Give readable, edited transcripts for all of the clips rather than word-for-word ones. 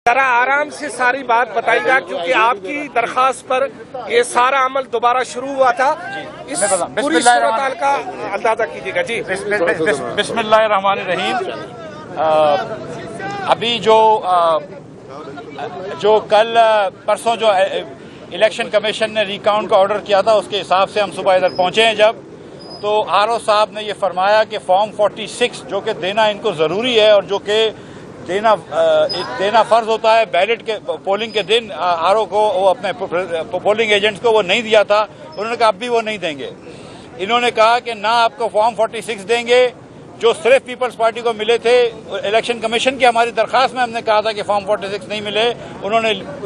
जरा आराम से सारी बात बताइएगा, क्योंकि आपकी दरखास्त पर ये सारा अमल दोबारा शुरू हुआ था। इस पूरी सूरत का अंदाजा कीजिएगा। जी बिस्मिल्लाहिर्रहमानिर्रहीम। अभी जो कल परसों जो इलेक्शन कमीशन ने रिकाउंट का ऑर्डर किया था, उसके हिसाब से हम सुबह इधर पहुंचे हैं। जब तो आरओ साहब ने ये फरमाया कि फॉर्म 46 जो कि देना इनको जरूरी है और जो कि देना फर्ज होता है बैलेट के पोलिंग के दिन, आरओ को वो अपने पोलिंग एजेंट्स को वो नहीं दिया था। उन्होंने कहा अब भी वो नहीं देंगे। इन्होंने कहा कि ना आपको फॉर्म 46 देंगे जो सिर्फ पीपल्स पार्टी को मिले थे। इलेक्शन कमीशन की हमारी दरखास्त में हमने कहा था कि फॉर्म 46 नहीं मिले।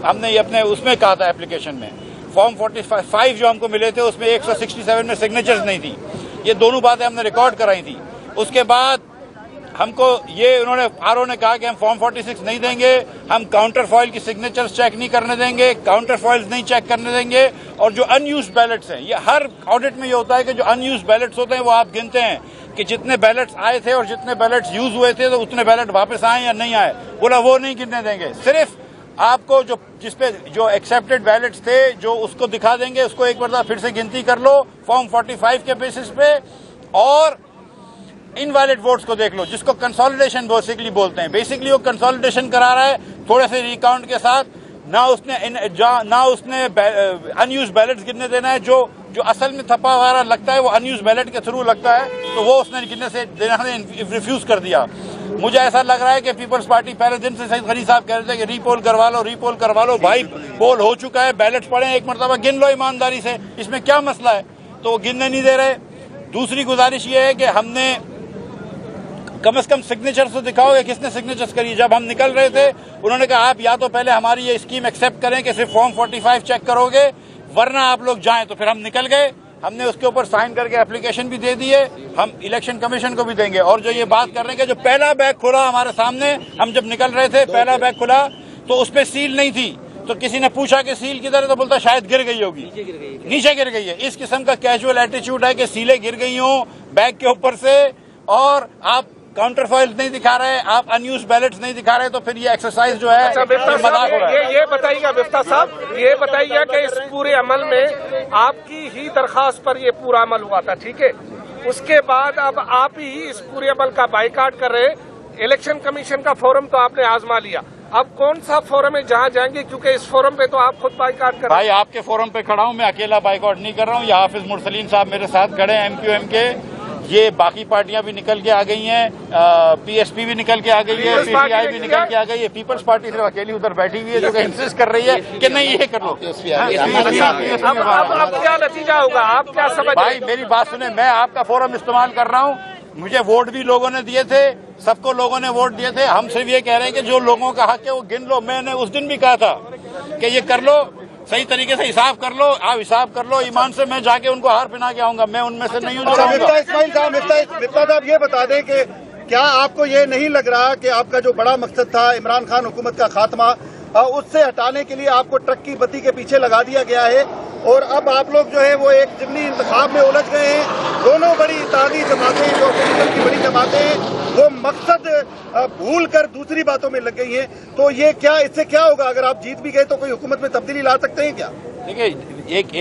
हमने ये अपने उसमें कहा था एप्लीकेशन में फॉर्म 45 जो हमको मिले थे उसमें 167 में सिग्नेचर्स नहीं थी। ये दोनों बातें हमने रिकॉर्ड कराई थी। उसके बाद हमको ये उन्होंने आरओ ने कहा कि हम फॉर्म 46 नहीं देंगे, हम काउंटर फॉइल की सिग्नेचर्स चेक नहीं करने देंगे, काउंटर फॉइल्स नहीं चेक करने देंगे। और जो अनयूज बैलेट्स हैं, ये हर ऑडिट में ये होता है कि जो अनयूज बैलेट्स होते हैं वो आप गिनते हैं कि जितने बैलेट्स आए थे और जितने बैलेट्स यूज हुए थे तो उतने बैलेट वापस आए या नहीं आए। बोला वो नहीं गिनने देंगे, सिर्फ आपको जिसपे जो एक्सेप्टेड बैलेट्स थे जो उसको दिखा देंगे, उसको एक बार फिर से गिनती कर लो फॉर्म 45 के बेसिस पे, और इनवैलिड वोट्स को देख लो, जिसको कंसोलिडेशन बेसिकली बोलते हैं। बेसिकली वो कंसोलिडेशन करा रहा है थोड़े से रिकाउंट के साथ। ना उसने अनयूज बैलेट्स गिनने देना है, जो असल में थप्पा वगैरह लगता है वो अनयूज बैलेट के थ्रू लगता है, तो वो उसने गिनने से देना रिफ्यूज कर दिया। मुझे ऐसा लग रहा है कि पीपल्स पार्टी पहले दिन से सईद गनी साहब कह रहे थे कि रीपोल करवा लो। भाई पोल हो चुका है, बैलेट पड़े हैं, एक मरतबा गिन लो ईमानदारी से, इसमें क्या मसला है। तो वो गिनने नहीं दे रहे। दूसरी गुजारिश ये है कि हमने कम से कम सिग्नेचर्स तो दिखाओ कि किसने सिग्नेचर्स करी। जब हम निकल रहे थे उन्होंने कहा आप या तो पहले हमारी ये स्कीम एक्सेप्ट करें कि सिर्फ फॉर्म 45 चेक करोगे, वरना आप लोग जाएं। तो फिर हम निकल गए। हमने उसके ऊपर साइन करके एप्लीकेशन भी दे दिए, हम इलेक्शन कमीशन को भी देंगे। और जो ये बात कर रहे हैं कि जो पहला बैग खुला हमारे सामने, हम जब निकल रहे थे पहला बैग खुला तो उस पर सील नहीं थी। तो किसी ने पूछा कि सील किधर है, तो बोलता शायद गिर गई होगी, नीचे गिर गई है। इस किस्म का कैजुअल एटीट्यूड है कि सीलें गिर गई हों बैग के ऊपर से, और आप काउंटर फॉइल नहीं दिखा रहे, आप अनयूज बैलेट्स नहीं दिखा रहे, तो फिर ये एक्सरसाइज जो है मजाक हो रहा है। ये बताइएगा बिफ्ता साहब, ये बताइए कि इस पूरे अमल में आपकी ही दरखास्त पर ये पूरा अमल हुआ था, ठीक है। उसके बाद अब आप ही इस पूरे अमल का बाइकाट कर रहे। इलेक्शन कमीशन का फोरम तो आपने आजमा लिया, अब कौन सा फोरम है जहां जाएंगे, क्योंकि इस फोरम पे तो आप खुद बाइकाट कर रहे हैं। भाई आपके फोरम पे खड़ा हूं, मैं अकेला बाइकाट नहीं कर रहा हूं। ये हाफिज मुरसलीन साहब मेरे साथ खड़े हैं MQM के। ये बाकी पार्टियां भी निकल के आ गई हैं, PSP भी निकल के आ गई है, PTI भी निकल के आ गई है। पीपल्स पार्टी सिर्फ अकेली उधर बैठी हुई है जो कि इंसिस्ट कर रही है कि नहीं ये कर लो। अब क्या नतीजा होगा, आप क्या समझ? भाई मेरी बात सुने, मैं आपका फोरम इस्तेमाल कर रहा हूँ। मुझे वोट भी लोगों ने दिए थे, सबको लोगों ने वोट दिए थे। हम सिर्फ ये कह रहे हैं कि जो लोगों का हक है वो गिन लो। मैंने उस दिन भी कहा था कि ये कर लो, सही तरीके से हिसाब कर लो, आप हिसाब कर लो ईमान से। मैं जाके उनको हार पहना के आऊंगा, मैं उनमें से नहीं हूँ। मिफ्ता साहब ये बता दें कि क्या आपको ये नहीं लग रहा कि आपका जो बड़ा मकसद था इमरान खान हुकूमत का खात्मा, उससे हटाने के लिए आपको ट्रक की बत्ती के पीछे लगा दिया गया है, और अब आप लोग जो है वो एक जिमनी इंतखाब में उलझ गए हैं। दोनों बड़ी इत्तेहादी जमातें जो की बड़ी जमातें हैं वो मकसद भूल कर दूसरी बातों में लग गई हैं। तो ये क्या, इससे क्या होगा? अगर आप जीत भी गए तो कोई हुकूमत में तब्दीली ला सकते हैं क्या? देखिए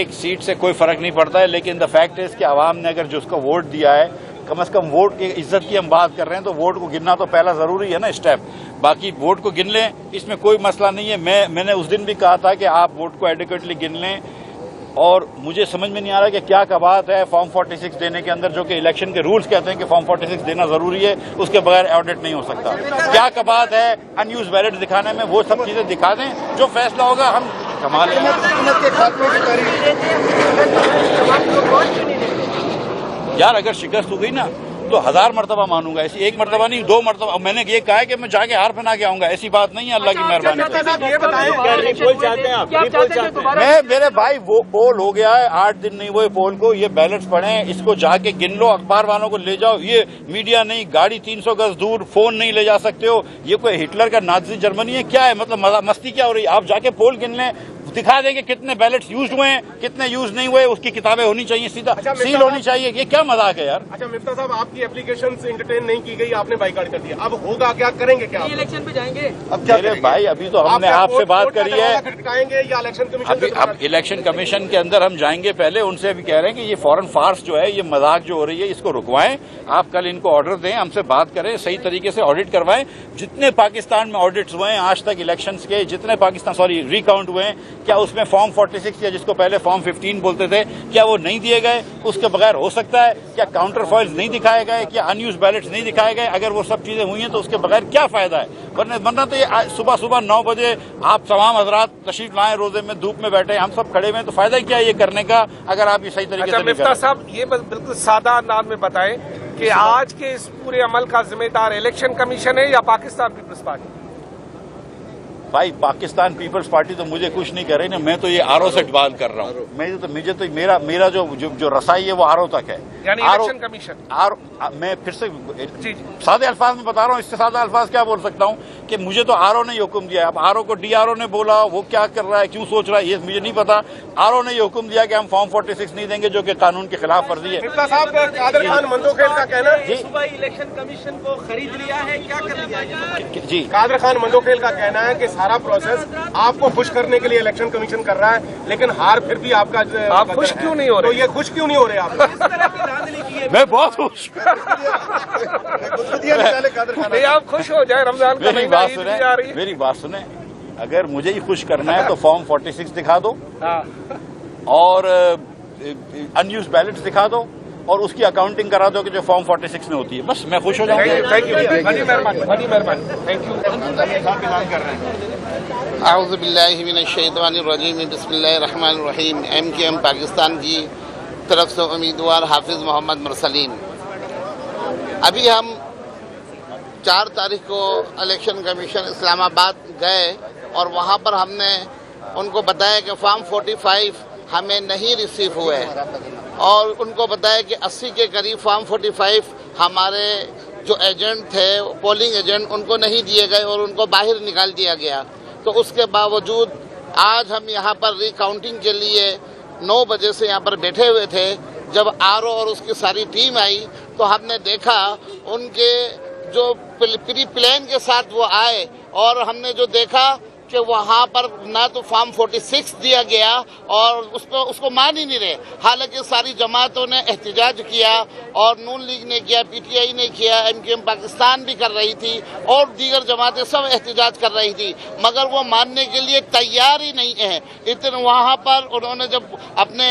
एक सीट से कोई फर्क नहीं पड़ता है, लेकिन द फैक्ट इज कि आवाम ने अगर जिसको वोट दिया है, कम से कम वोट की इज्जत की हम बात कर रहे हैं, तो वोट को गिनना तो पहला जरूरी है ना स्टेप। बाकी वोट को गिन लें, इसमें कोई मसला नहीं है। मैंने उस दिन भी कहा था कि आप वोट को एडिक्वेटली गिन लें। और मुझे समझ में नहीं आ रहा कि क्या का बात है फॉर्म 46 देने के अंदर, जो कि इलेक्शन के रूल्स कहते हैं कि फॉर्म 46 देना जरूरी है, उसके बगैर ऑडिट नहीं हो सकता। क्या का बात है अनयूज बैलेट दिखाने में, वो सब चीजें दिखा दें, जो फैसला होगा हम कमाल के खात्मे की तारीख। यार अगर शिकस्त हो गई ना तो 1000 मरतबा मानूंगा, ऐसी एक मरतबा नहीं 2 मरतबा। मैंने ये कहा है कि मैं जाके हार पहना के आऊंगा, ऐसी बात नहीं है। अल्लाह की मेहरबानी। मेरे भाई वो पोल हो गया है, 8 दिन नहीं हुए पोल को, ये बैलेट्स पड़े हैं, इसको जाके गिन लो, अखबार वालों को ले जाओ। ये मीडिया नहीं, गाड़ी 300 गज दूर, फोन नहीं ले जा सकते हो। ये कोई हिटलर का नाजी जर्मनी है क्या है? मतलब मस्ती क्या हो रही है? आप जाके पोल गिन लें, दिखा देंगे कितने बैलेट्स यूज हुए हैं, कितने यूज नहीं हुए, उसकी किताबें होनी चाहिए, सीधा सील होनी चाहिए। ये क्या मजाक है यार। अच्छा मिफ्ता साहब, आपकी एप्लीकेशन एंटरटेन नहीं की गई, आपने बाइकआउट कर दिया, अब होगा क्या, करेंगे क्या? इलेक्शन पे जाएंगे अब क्या मेरे भाई अभी तो हमने आपसे बात करी है, खटकाएंगे या इलेक्शन कमीशन? अब इलेक्शन कमीशन के अंदर हम जाएंगे, पहले उनसे अभी कह रहे हैं कि ये फॉरेन फार्स जो है, ये मजाक जो हो रही है, इसको रुकवाएं। आप कल इनको ऑर्डर दें, हमसे बात करें, सही तरीके से ऑडिट करवाएं। जितने पाकिस्तान में ऑडिट्स हुए हैं आज तक इलेक्शंस के, जितने रिकाउंट हुए हैं, क्या उसमें फॉर्म 46 या जिसको पहले फॉर्म 15 बोलते थे, क्या वो नहीं दिए गए? उसके बगैर हो सकता है? क्या काउंटर फॉइल्स नहीं दिखाए गए? क्या अनयूज बैलेट्स नहीं दिखाए गए? अगर वो सब चीजें हुई हैं तो उसके बगैर क्या फायदा है? वरना तो ये सुबह सुबह 9 बजे आप तमाम हजरात तशरीफ लाएं, रोजे में धूप में बैठे, हम सब खड़े हुए हैं, तो फायदा क्या है ये करने का, अगर आप ये सही तरीके से। मिफ्ता साहब, ये बिल्कुल सादा अंदाज में बताएं कि आज के इस पूरे अमल का जिम्मेदार इलेक्शन कमीशन है या पाकिस्तान पीपल्स पार्टी? भाई पाकिस्तान पीपल्स पार्टी तो मुझे कुछ नहीं कर रही ना, मैं तो ये आरओ से बात कर रहा हूँ। मुझे तो मेरा जो रसाई है वो आरओ तक है, यानी इलेक्शन कमीशन। मैं फिर से सादे अल्फाज में बता रहा हूँ, इससे सादा अल्फाज क्या बोल सकता हूँ कि मुझे तो आरओ ने हुक्म दिया है। अब आरओ को डीआरओ ने बोला, वो क्या कर रहा है, क्यों सोच रहा है, ये मुझे नहीं पता। आरओ ने ये हुक्म दिया कि हम फॉर्म 46 नहीं देंगे, जो कि कानून के खिलाफ वर्जी है। मिफ्ता साहब, कादर खान मंदोखेल का कहना है सुबह इलेक्शन कमीशन को खरीद लिया है, क्या कर लिया है? जी, कादर खान मंदोखेल का कहना है कि सारा प्रोसेस आपको खुश करने के लिए इलेक्शन कमीशन कर रहा है, लेकिन हार फिर भी आपका। आप खुश क्यों नहीं हो रहे? तो ये खुश क्यों नहीं हो रहे आप? मैं बहुत खुश। नहीं, आप खुश हो जाए, रमजान का मेरी महीना, बात ईद सुने, भी आ रही है। मेरी बात सुने, अगर मुझे ही खुश करना है तो फॉर्म 46 दिखा दो और अनयूज बैलेट्स दिखा दो और उसकी अकाउंटिंग करा दो कि जो फॉर्म 46 में होती है, बस मैं खुश हो जाऊंगा। थैंक यू, बड़ी मेहरबानी, बड़ी मेहरबानी, थैंक यू। आऊज़ु बिल्लाहि मिनश्शैतानिर्रजीम, बिस्मिल्लाहिर्रहमानिर्रहीम। MKM पाकिस्तान की तरफ से उम्मीदवार हाफिज मोहम्मद मुरसलीन। अभी हम 4 तारीख को इलेक्शन कमीशन इस्लामाबाद गए और वहाँ पर हमने उनको बताया कि फॉर्म 45 हमें नहीं रिसीव हुए और उनको बताया कि 80 के करीब फॉर्म 45 हमारे जो एजेंट थे, पोलिंग एजेंट, उनको नहीं दिए गए और उनको बाहर निकाल दिया गया। तो उसके बावजूद आज हम यहाँ पर रिकाउंटिंग के लिए 9 बजे से यहाँ पर बैठे हुए थे। जब आरओ और उसकी सारी टीम आई तो हमने देखा उनके जो प्री प्लान के साथ वो आए और हमने जो देखा कि वहाँ पर ना तो फॉर्म 46 दिया गया और उसको मान ही नहीं रहे। हालांकि सारी जमातों ने एहतजाज किया और नून लीग ने किया, PTI ने किया, MKM पाकिस्तान भी कर रही थी और दीगर जमातें सब एहतजाज कर रही थी, मगर वो मानने के लिए तैयार ही नहीं है। इतने वहाँ पर उन्होंने जब अपने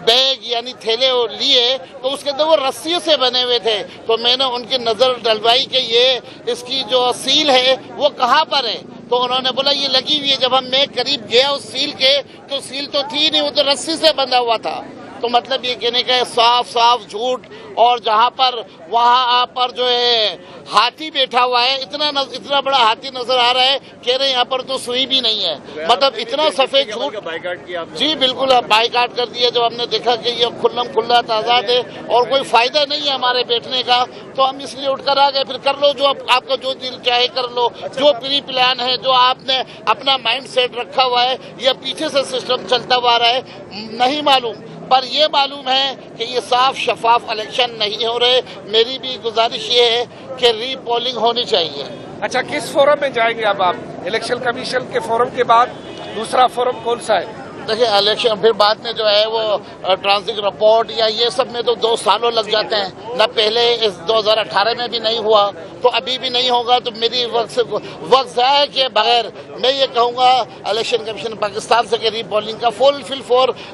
बैग यानी थैले लिए तो उसके अंदर वो रस्सियों से बने हुए थे। तो मैंने उनकी नज़र डलवाई कि ये इसकी जो सील है वो कहाँ पर है, तो उन्होंने बोला ये लगी हुई है। जब मैं करीब गया उस सील के तो सील तो थी नहीं, वो तो रस्सी से बंधा हुआ था। तो मतलब ये कहने का साफ साफ झूठ। और जहाँ पर वहाँ पर जो है हाथी बैठा हुआ है, इतना बड़ा हाथी नजर आ रहा है, कह रहे यहाँ पर तो सुई भी नहीं है। मतलब इतना सफेद झूठ। जी बिल्कुल, बाइकाट कर दिया जब हमने देखा कि ये खुल्लम खुल्ला आजाद है और कोई फायदा नहीं है हमारे बैठने का, तो हम इसलिए उठकर आ गए। फिर कर लो जो आपका जो दिल चाहे कर लो, जो प्री प्लान है, जो आपने अपना माइंड सेट रखा हुआ है, या पीछे से सिस्टम चलता हुआ रहा है नहीं मालूम, पर ये मालूम है कि ये साफ शफाफ इलेक्शन नहीं हो रहे। मेरी भी गुजारिश ये है कि रीपोलिंग होनी चाहिए। अच्छा, किस फोरम में जाएंगे अब आप? इलेक्शन कमीशन के फोरम के बाद दूसरा फोरम कौन सा है? देखिए, इलेक्शन फिर बाद में जो है वो ट्रांजिट रिपोर्ट या ये सब में तो 2 सालों लग जाते हैं ना। पहले इस 2018 में भी नहीं हुआ तो अभी भी नहीं होगा। तो मेरी वक्त ज़ाया के बगैर मैं ये कहूँगा इलेक्शन कमीशन पाकिस्तान से रीपोलिंग का फुल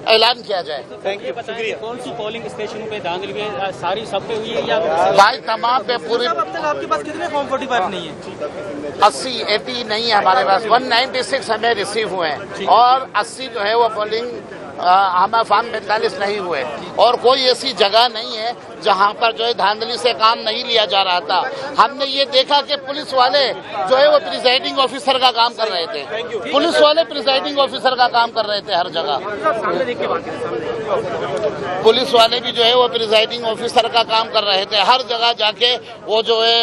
ऐलान किया जाए। थैंक यू, शुक्रिया। कौन सी पोलिंग स्टेशन पे धांधली में सारी सब पे हुई है या भाई तमाम पे पूरी? अब तक आपके पास कितने फॉर्म 45 नहीं है? 80 नहीं है हमारे पास, 196 हमें रिसीव हुए हैं और 80 जो है वो पोलिंग हमारे फॉर्म 45 नहीं हुए। और कोई ऐसी जगह नहीं है जहां पर जो है धांधली से काम नहीं लिया जा रहा था। हमने ये देखा कि पुलिस वाले जो है वो प्रिजाइडिंग ऑफिसर का काम कर रहे थे, पुलिस वाले प्रिजाइडिंग ऑफिसर का काम कर रहे थे हर जगह। पुलिस वाले भी जो है वो प्रिजाइडिंग ऑफिसर का काम कर रहे थे हर जगह जाके। वो जो है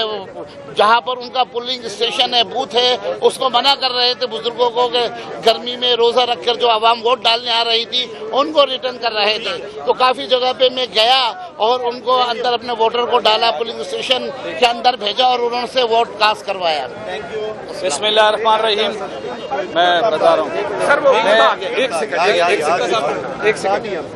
जहां पर उनका पोलिंग स्टेशन है, बूथ है, उसको मना कर रहे थे बुजुर्गों को कि गर्मी में रोजा रखकर जो आवाम वोट डालने आ रही थी उनको रिटर्न कर रहे थे। तो काफी जगह पे मैं गया और उनको अंदर अपने वोटर को डाला, पोलिंग स्टेशन के अंदर भेजा और उन्होंने वोट कास्ट करवाया। बिस्मिल्लाहिर्रहमानिर्रहीम। मैं बता रहा हूँ सर वो एक सेकंड